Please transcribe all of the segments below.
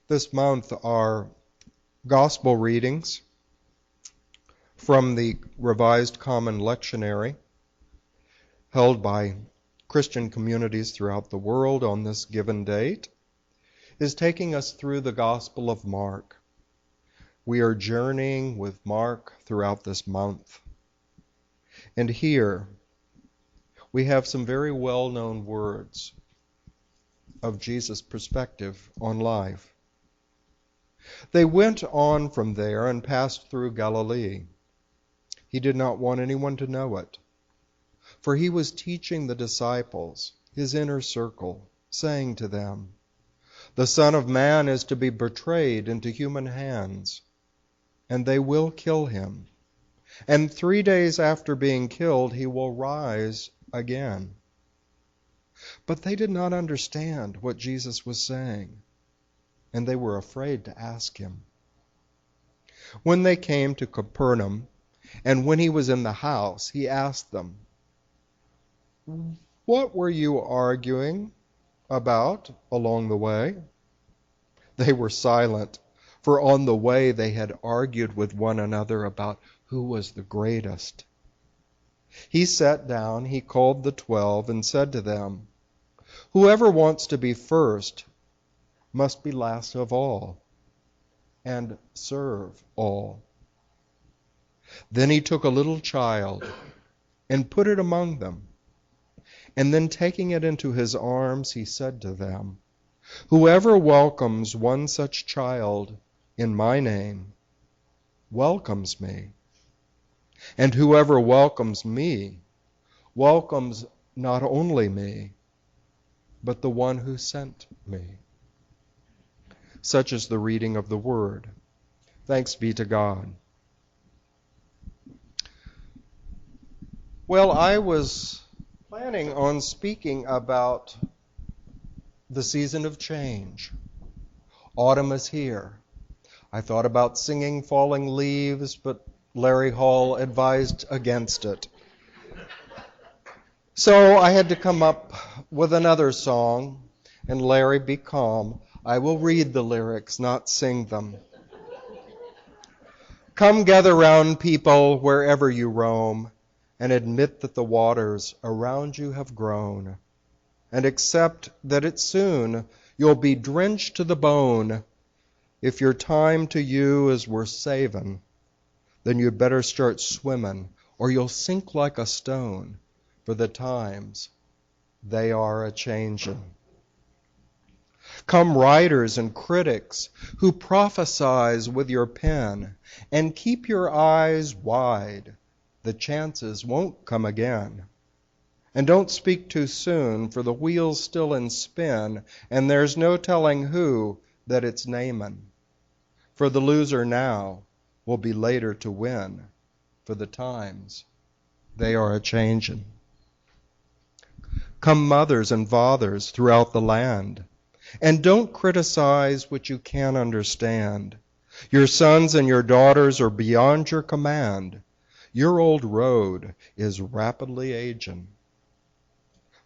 This month are gospel readings from the Revised Common Lectionary held by Christian communities throughout the world on this given date, is taking us through the Gospel of Mark. We are journeying with Mark throughout this month. And here we have some very well-known words of Jesus' perspective on life. They went on from there and passed through Galilee. He did not want anyone to know it, for he was teaching the disciples, his inner circle, saying to them, "The Son of Man is to be betrayed into human hands, and they will kill him. And 3 days after being killed, he will rise again." But they did not understand what Jesus was saying, and they were afraid to ask him. When they came to Capernaum, and when he was in the house, he asked them, "What were you arguing about along the way?" They were silent, for on the way they had argued with one another about who was the greatest. He sat down, he called the 12, and said to them, "Whoever wants to be first must be last of all, and serve all." Then he took a little child and put it among them, and then taking it into his arms, he said to them, "Whoever welcomes one such child in my name welcomes me, and whoever welcomes me welcomes not only me, but the one who sent me." Such is the reading of the Word. Thanks be to God. Well, I was planning on speaking about the season of change. Autumn is here. I thought about singing Falling Leaves, but Larry Hall advised against it. So I had to come up with another song, and Larry, be calm. I will read the lyrics, not sing them. Come gather round, people, wherever you roam, and admit that the waters around you have grown, and accept that it's soon you'll be drenched to the bone. If your time to you is worth saving, then you'd better start swimming, or you'll sink like a stone, for the times, they are a-changin'. Come writers and critics who prophesize with your pen, and keep your eyes wide. The chances won't come again. And don't speak too soon, for the wheel's still in spin, and there's no telling who that it's namin'. For the loser now will be later to win, for the times, they are a-changin'. Come mothers and fathers throughout the land, and don't criticize what you can't understand. Your sons and your daughters are beyond your command. Your old road is rapidly aging.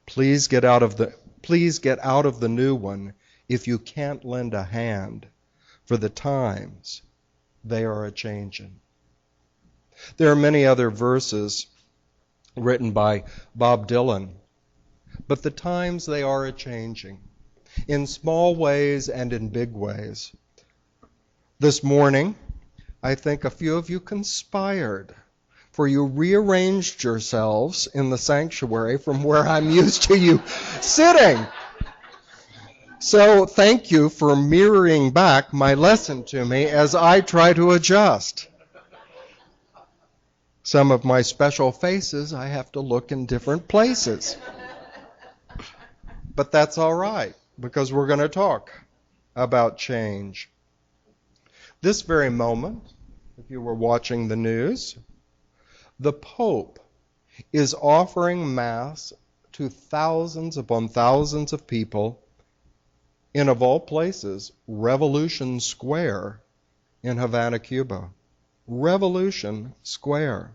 Please get out of the new one if you can't lend a hand, for the times, they are a-changin'. There are many other verses written by Bob Dylan, but the times, they are a-changing, in small ways and in big ways. This morning, I think a few of you conspired, for you rearranged yourselves in the sanctuary from where I'm used to you sitting. So thank you for mirroring back my lesson to me as I try to adjust. Some of my special faces, I have to look in different places. But that's all right, because we're going to talk about change. This very moment, if you were watching the news, the Pope is offering Mass to thousands upon thousands of people in, of all places, Revolution Square in Havana, Cuba. Revolution Square,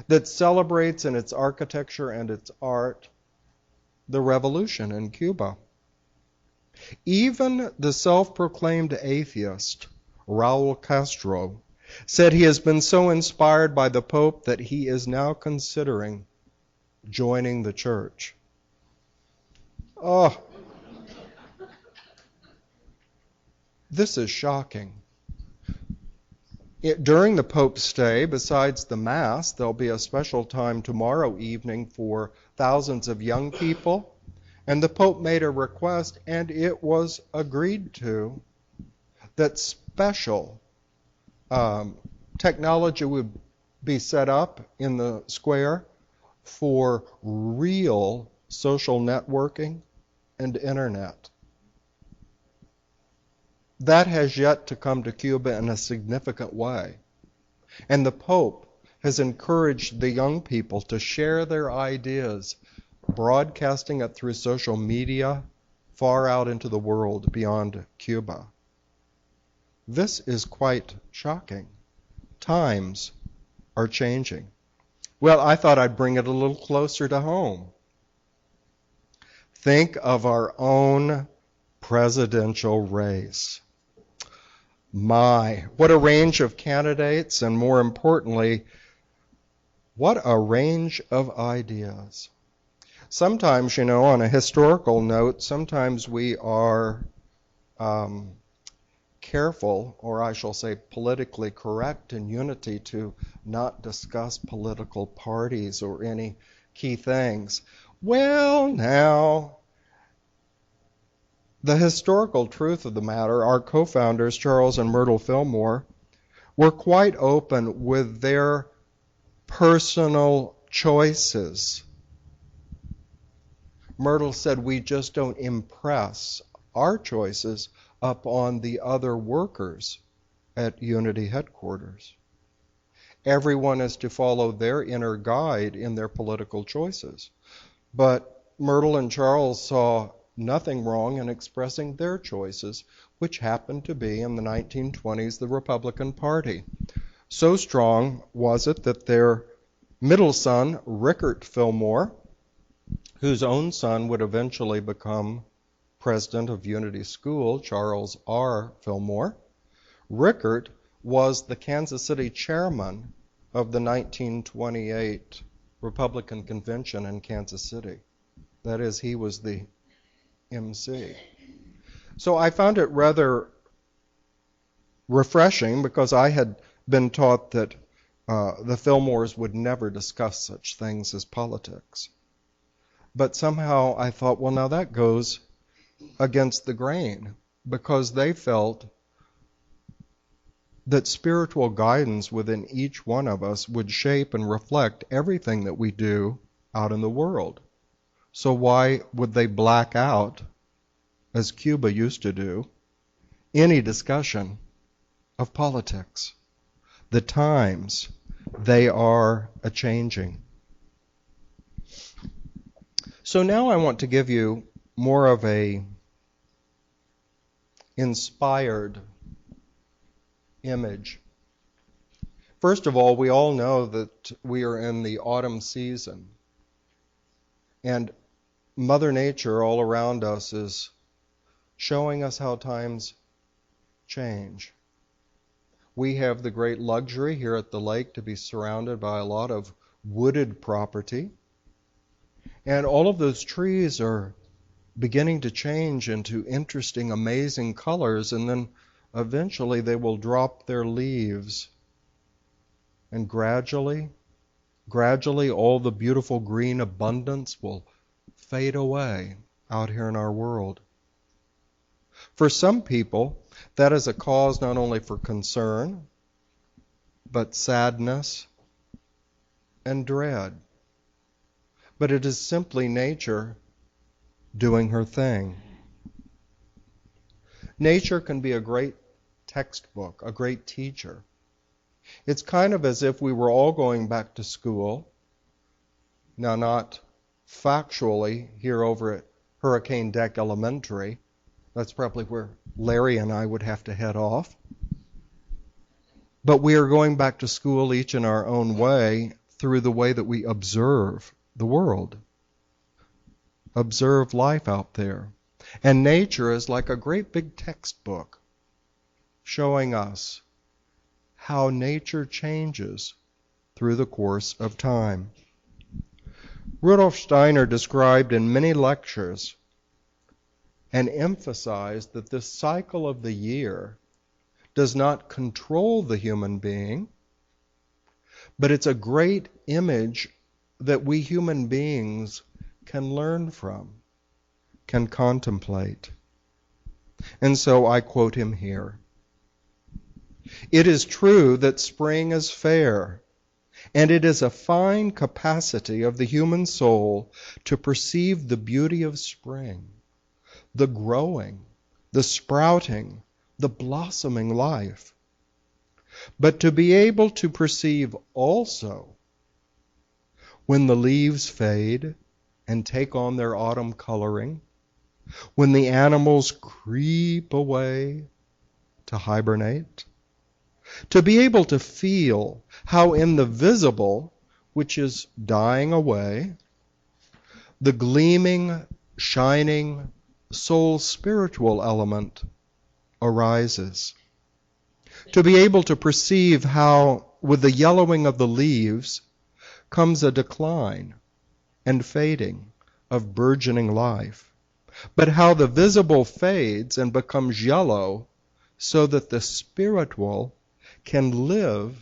that celebrates in its architecture and its art the revolution in Cuba. Even the self-proclaimed atheist, Raul Castro, said he has been so inspired by the Pope that he is now considering joining the church. Oh, this is shocking. During the Pope's stay, besides the Mass, there'll be a special time tomorrow evening for thousands of young people. And the Pope made a request, and it was agreed to, that special technology would be set up in the square for real social networking and internet. That has yet to come to Cuba in a significant way. And the Pope has encouraged the young people to share their ideas, broadcasting it through social media far out into the world beyond Cuba. This is quite shocking. Times are changing. Well, I thought I'd bring it a little closer to home. Think of our own presidential race. My, what a range of candidates, and more importantly, what a range of ideas. Sometimes, on a historical note, sometimes we are careful, or I shall say politically correct in unity, to not discuss political parties or any key things. Well, now, the historical truth of the matter, our co-founders, Charles and Myrtle Fillmore, were quite open with their personal choices. Myrtle said, we just don't impress our choices upon the other workers at Unity headquarters. Everyone is to follow their inner guide in their political choices. But Myrtle and Charles saw nothing wrong in expressing their choices, which happened to be in the 1920s the Republican Party. So strong was it that their middle son, Rickert Fillmore, whose own son would eventually become president of Unity School, Charles R. Fillmore, Rickert was the Kansas City chairman of the 1928 Republican Convention in Kansas City. That is, he was the MC. So I found it rather refreshing, because I had been taught that the Fillmores would never discuss such things as politics. But somehow I thought, well, now that goes against the grain, because they felt that spiritual guidance within each one of us would shape and reflect everything that we do out in the world. So why would they black out, as Cuba used to do, any discussion of politics? The times, they are a-changing. So now I want to give you more of a inspired image. First of all, we all know that we are in the autumn season, and Mother Nature all around us is showing us how times change. We have the great luxury here at the lake to be surrounded by a lot of wooded property, and all of those trees are beginning to change into interesting, amazing colors, and then eventually they will drop their leaves, and gradually all the beautiful green abundance will fade away out here in our world. For some people, that is a cause not only for concern, but sadness and dread. But it is simply nature doing her thing. Nature can be a great textbook, a great teacher. It's kind of as if we were all going back to school, now not factually here over at Hurricane Deck Elementary. That's probably where Larry and I would have to head off. But we are going back to school each in our own way through the way that we observe the world, observe life out there. And nature is like a great big textbook showing us how nature changes through the course of time. Rudolf Steiner described in many lectures and emphasized that this cycle of the year does not control the human being, but it's a great image that we human beings can learn from, can contemplate. And so I quote him here. It is true that spring is fair, and it is a fine capacity of the human soul to perceive the beauty of spring, the growing, the sprouting, the blossoming life. But to be able to perceive also when the leaves fade and take on their autumn coloring, when the animals creep away to hibernate, to be able to feel how in the visible, which is dying away, the gleaming, shining, soul-spiritual element arises. To be able to perceive how, with the yellowing of the leaves, comes a decline and fading of burgeoning life, but how the visible fades and becomes yellow so that the spiritual can live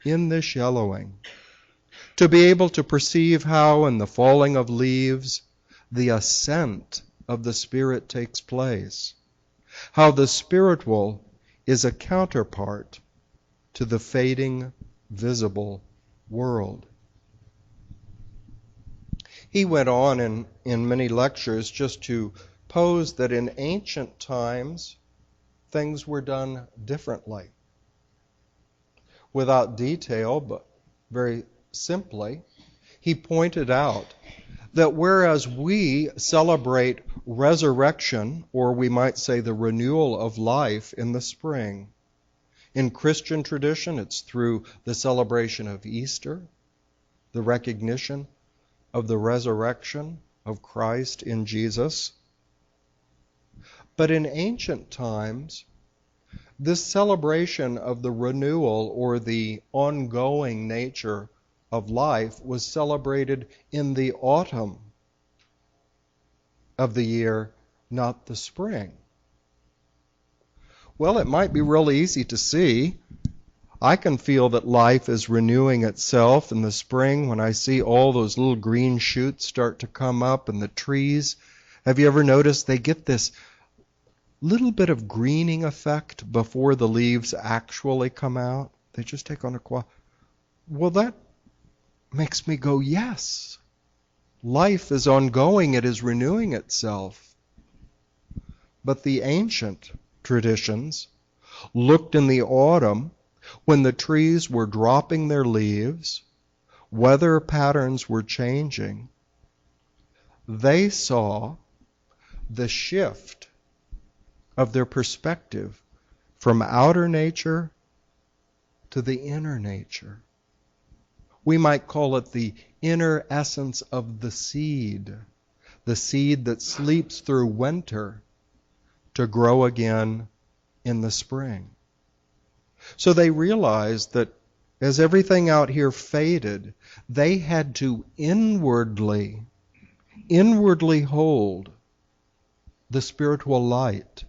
in this yellowing. To be able to perceive how in the falling of leaves the ascent of the Spirit takes place, how the spiritual is a counterpart to the fading, visible world. He went on in many lectures just to pose that in ancient times things were done differently. Without detail, but very simply, he pointed out that whereas we celebrate resurrection, or we might say the renewal of life in the spring, in Christian tradition it's through the celebration of Easter, the recognition of the resurrection of Christ in Jesus. But in ancient times, this celebration of the renewal or the ongoing nature of life was celebrated in the autumn of the year, not the spring. Well, it might be really easy to see. I can feel that life is renewing itself in the spring when I see all those little green shoots start to come up and the trees. Have you ever noticed they get this little bit of greening effect before the leaves actually come out? They just take on a quality. Well, that makes me go, yes. Life is ongoing. It is renewing itself. But the ancient traditions looked in the autumn when the trees were dropping their leaves, weather patterns were changing. They saw the shift of their perspective from outer nature to the inner nature. We might call it the inner essence of the seed that sleeps through winter to grow again in the spring. So they realized that as everything out here faded, they had to inwardly hold the spiritual light.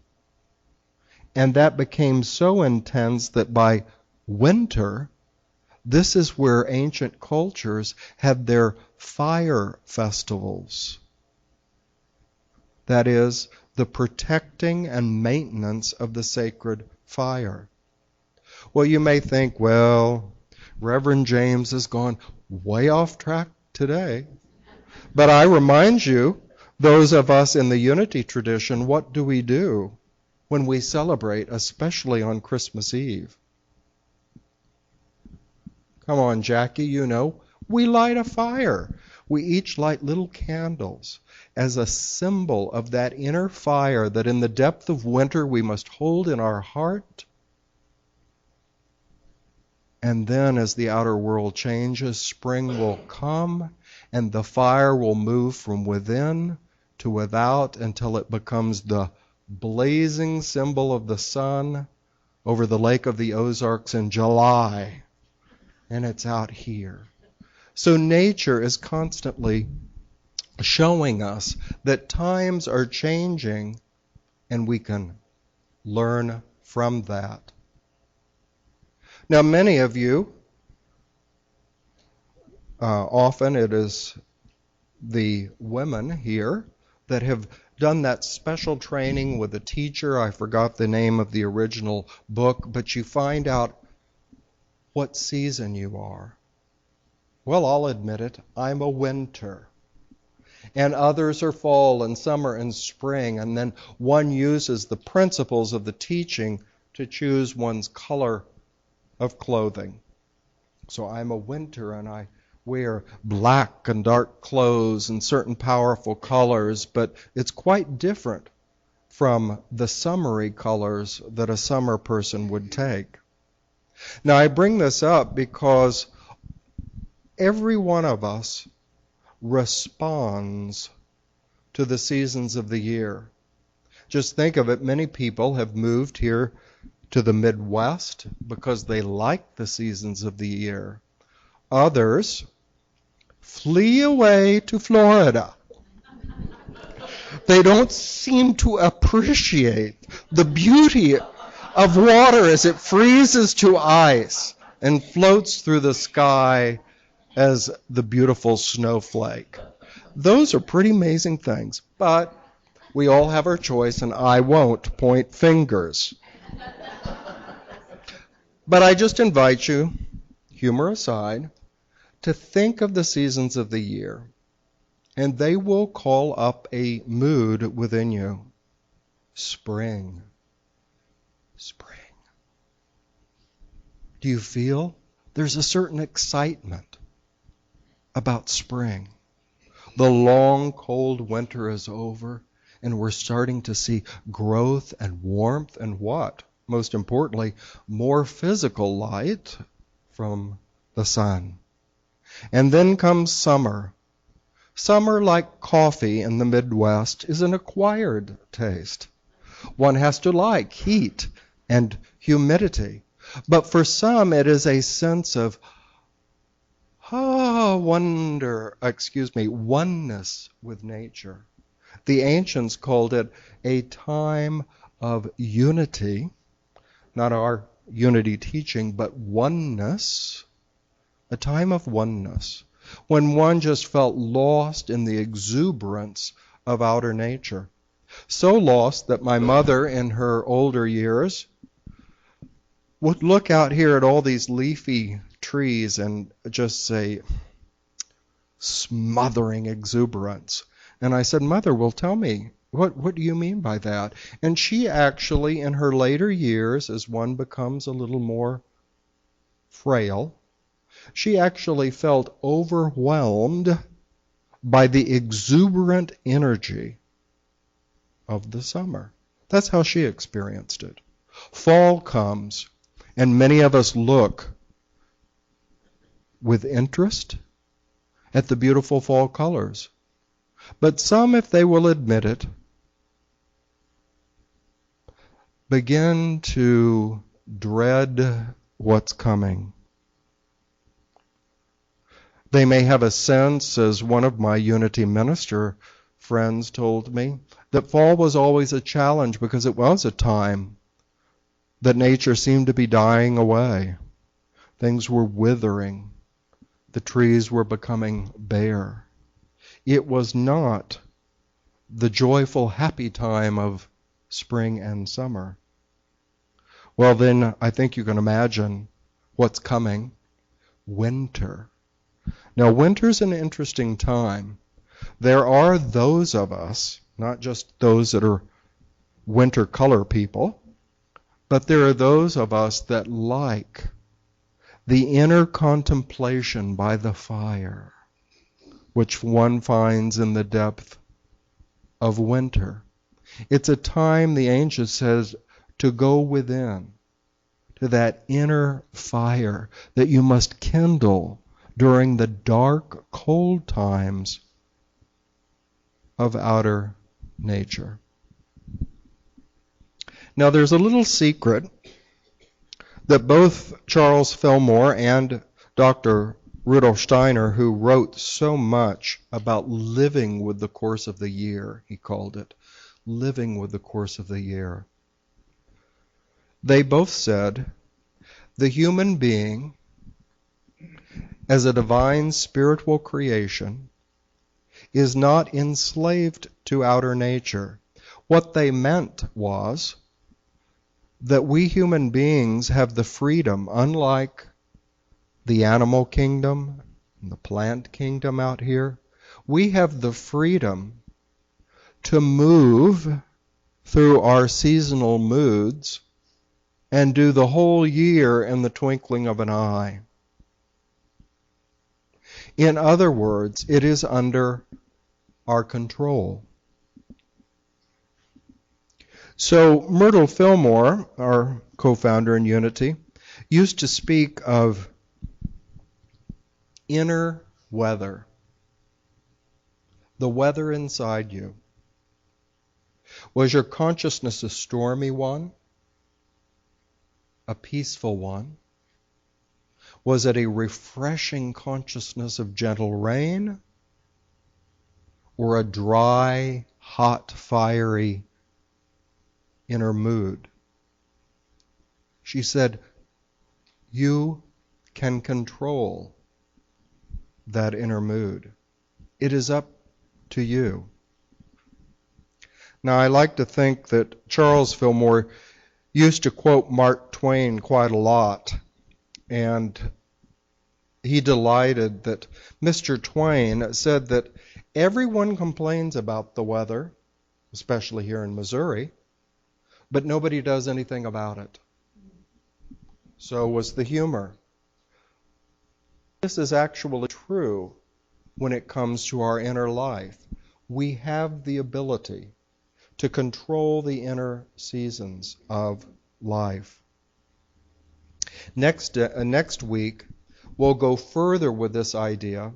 And that became so intense that by winter, this is where ancient cultures had their fire festivals. That is, the protecting and maintenance of the sacred fire. Well, you may think, well, Reverend James has gone way off track today. But I remind you, those of us in the unity tradition, what do we do when we celebrate, especially on Christmas Eve? Come on, Jackie, you know, we light a fire. We each light little candles as a symbol of that inner fire that in the depth of winter we must hold in our heart. And then as the outer world changes, spring will come and the fire will move from within to without until it becomes the blazing symbol of the sun over the Lake of the Ozarks in July. And it's out here. So nature is constantly showing us that times are changing and we can learn from that. Now, many of you, often it is the women here that have done that special training with a teacher. I forgot the name of the original book, but you find out what season you are. Well, I'll admit it, I'm a winter. And others are fall and summer and spring, and then one uses the principles of the teaching to choose one's color of clothing. So I'm a winter and I wear black and dark clothes and certain powerful colors, but it's quite different from the summery colors that a summer person would take. Now I bring this up because every one of us responds to the seasons of the year. Just think of it, many people have moved here to the Midwest because they like the seasons of the year. Others flee away to Florida. They don't seem to appreciate the beauty of water as it freezes to ice and floats through the sky as the beautiful snowflake. Those are pretty amazing things, but we all have our choice, and I won't point fingers. But I just invite you, humor aside, to think of the seasons of the year, and they will call up a mood within you. Spring. Spring. Do you feel there's a certain excitement about spring? The long, cold winter is over, and we're starting to see growth and warmth and what? Most importantly, more physical light from the sun. And then comes summer. Summer, like coffee in the Midwest, is an acquired taste. One has to like heat and humidity. But for some, it is a sense of oneness with nature. The ancients called it a time of unity, not our unity teaching, but oneness, a time of oneness, when one just felt lost in the exuberance of outer nature. So lost that my mother, in her older years, would look out here at all these leafy trees and just say, smothering exuberance. And I said, Mother, well, tell me, what do you mean by that? And she actually, in her later years, as one becomes a little more frail, she actually felt overwhelmed by the exuberant energy of the summer. That's how she experienced it. Fall comes, and many of us look with interest at the beautiful fall colors. But some, if they will admit it, begin to dread what's coming. They may have a sense, as one of my Unity minister friends told me, that fall was always a challenge because it was a time that nature seemed to be dying away. Things were withering. The trees were becoming bare. It was not the joyful, happy time of spring and summer. Well, then I think you can imagine what's coming. Winter. Now, winter's an interesting time. There are those of us, not just those that are winter color people, but there are those of us that like the inner contemplation by the fire, which one finds in the depth of winter. It's a time, the ancient says, to go within, to that inner fire that you must kindle during the dark, cold times of outer nature. Now there's a little secret that both Charles Fillmore and Dr. Rudolf Steiner, who wrote so much about living with the course of the year, he called it, living with the course of the year. They both said the human being, as a divine spiritual creation, is not enslaved to outer nature. What they meant was that we human beings have the freedom, unlike the animal kingdom and the plant kingdom out here, we have the freedom to move through our seasonal moods and do the whole year in the twinkling of an eye. In other words, it is under our control. So Myrtle Fillmore, our co-founder in Unity, used to speak of inner weather, the weather inside you. Was your consciousness a stormy one? A peaceful one? Was it a refreshing consciousness of gentle rain? Or a dry, hot, fiery inner mood? She said, you can control that inner mood. It is up to you. Now, I like to think that Charles Fillmore used to quote Mark Twain quite a lot, and he delighted that Mr. Twain said that everyone complains about the weather, especially here in Missouri, but nobody does anything about it. So was the humor. This is actually true when it comes to our inner life. We have the ability to control the inner seasons of life. Next week, we'll go further with this idea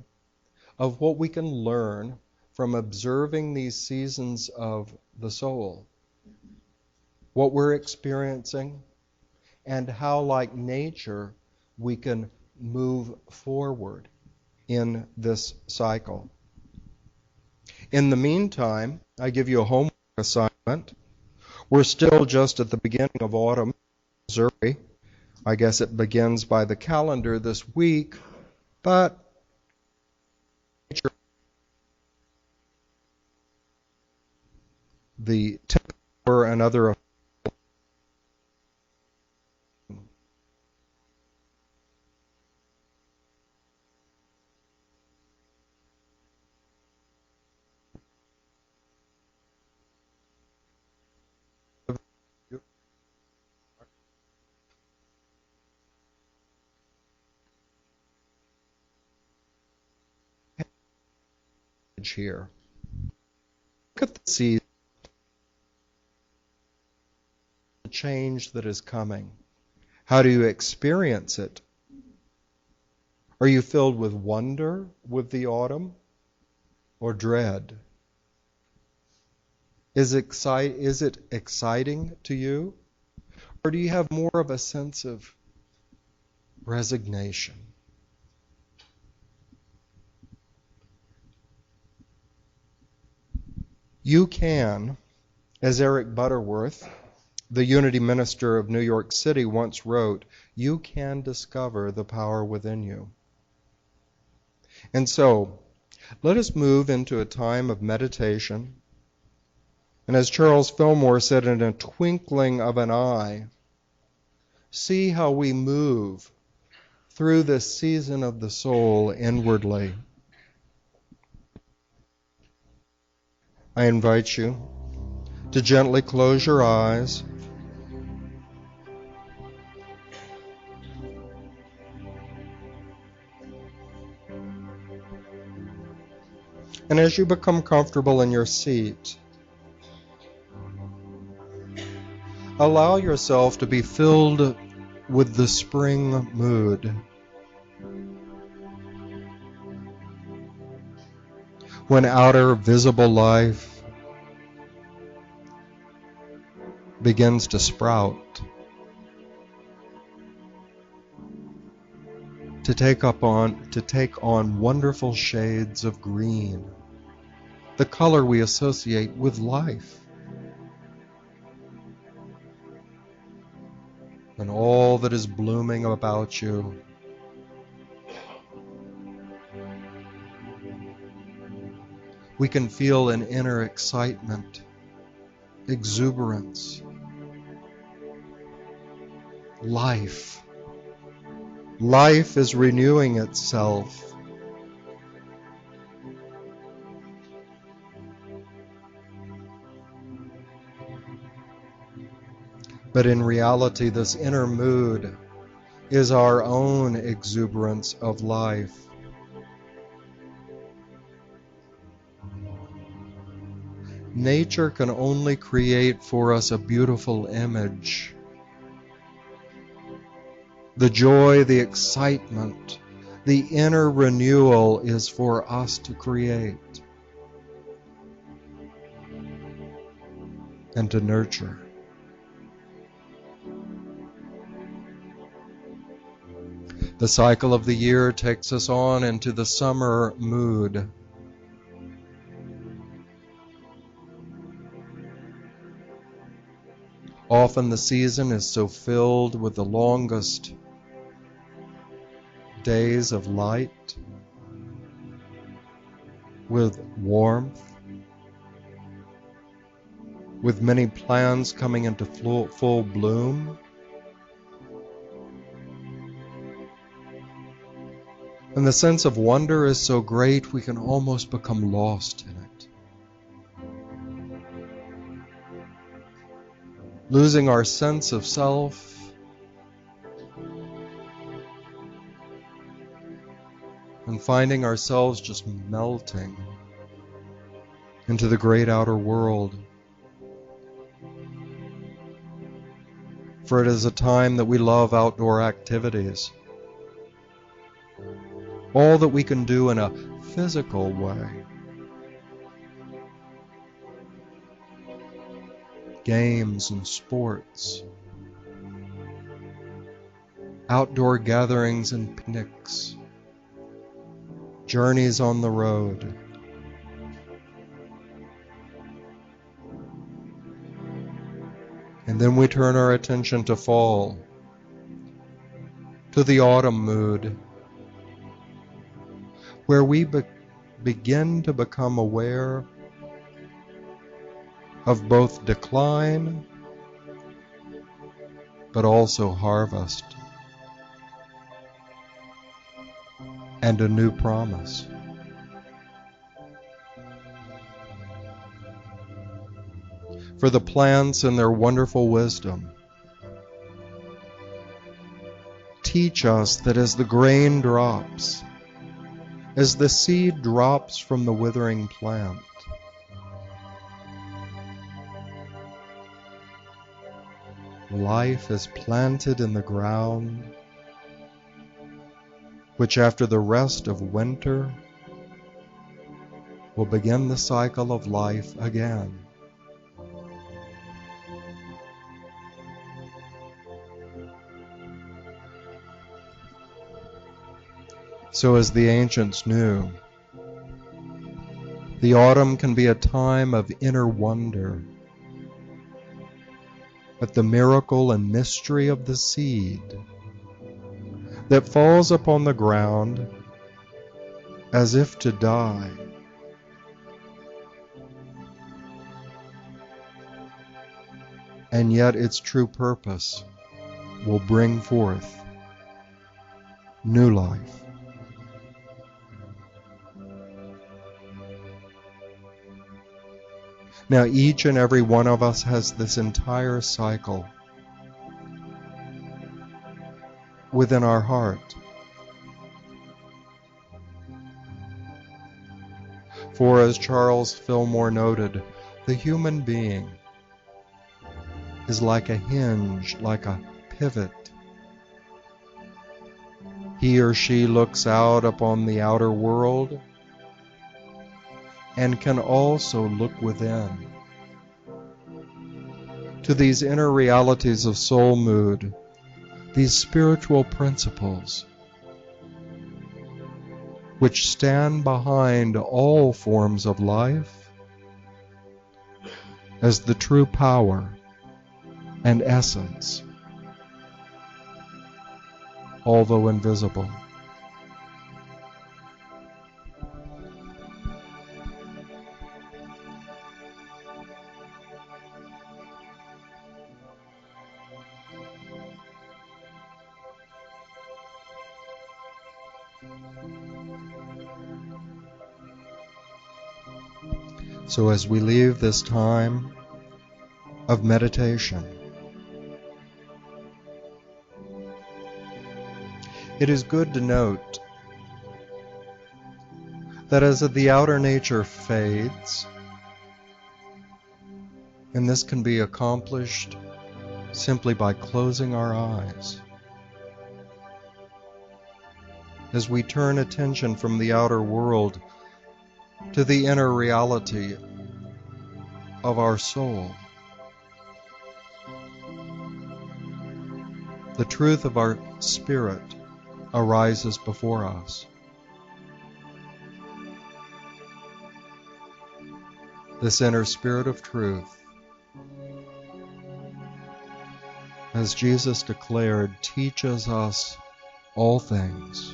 of what we can learn from observing these seasons of the soul, what we're experiencing, and how, like nature, we can move forward in this cycle. In the meantime, I give you a homework assignment. We're still just at the beginning of autumn in Missouri. I guess it begins by the calendar this week, but the temperature and other here. Look at the season, the change that is coming. How do you experience it? Are you filled with wonder with the autumn or dread? Is it exciting to you? Or do you have more of a sense of resignation? You can, as Eric Butterworth, the Unity minister of New York City, once wrote, you can discover the power within you. And so, let us move into a time of meditation. And as Charles Fillmore said, in a twinkling of an eye, see how we move through this season of the soul inwardly. I invite you to gently close your eyes. And as you become comfortable in your seat, allow yourself to be filled with the spring mood. when outer visible life begins to sprout, to take on wonderful shades of green, the color we associate with life. And all that is blooming about you we can feel an inner excitement, exuberance, life. Life is renewing itself. But in reality, this inner mood is our own exuberance of life. Nature can only create for us a beautiful image. The joy, the excitement, the inner renewal is for us to create and to nurture. The cycle of the year takes us on into the summer mood. Often the season is so filled with the longest days of light, with warmth, with many plants coming into full bloom. And the sense of wonder is so great we can almost become lost in it, losing our sense of self, and finding ourselves just melting into the great outer world. For it is a time that we love outdoor activities. All that we can do in a physical way. Games and sports. Outdoor gatherings and picnics. Journeys on the road. And then we turn our attention to fall, to the autumn mood, where we begin to become aware of both decline but also harvest and a new promise. For the plants in their wonderful wisdom teach us that as the grain drops, as the seed drops from the withering plant, life is planted in the ground, which after the rest of winter will begin the cycle of life again. So as the ancients knew, the autumn can be a time of inner wonder at the miracle and mystery of the seed that falls upon the ground as if to die, and yet its true purpose will bring forth new life. Now each and every one of us has this entire cycle within our heart. For as Charles Fillmore noted, the human being is like a hinge, like a pivot. He or she looks out upon the outer world, and can also look within to these inner realities of soul mood, these spiritual principles which stand behind all forms of life as the true power and essence, although invisible. So as we leave this time of meditation, it is good to note that as the outer nature fades, and this can be accomplished simply by closing our eyes, as we turn attention from the outer world to the inner reality of our soul, the truth of our spirit arises before us. This inner spirit of truth, as Jesus declared, teaches us all things,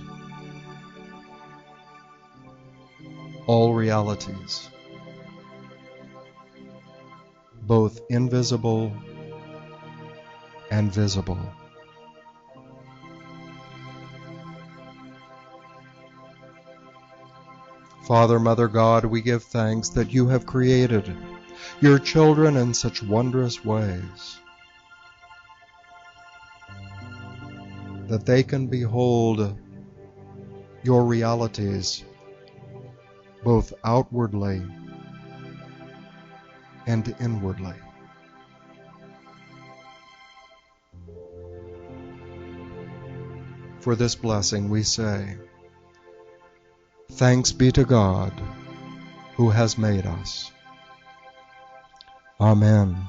all realities, both invisible and visible. Father, Mother God, we give thanks that you have created your children in such wondrous ways that they can behold your realities both outwardly and inwardly. For this blessing we say, thanks be to God who has made us. Amen.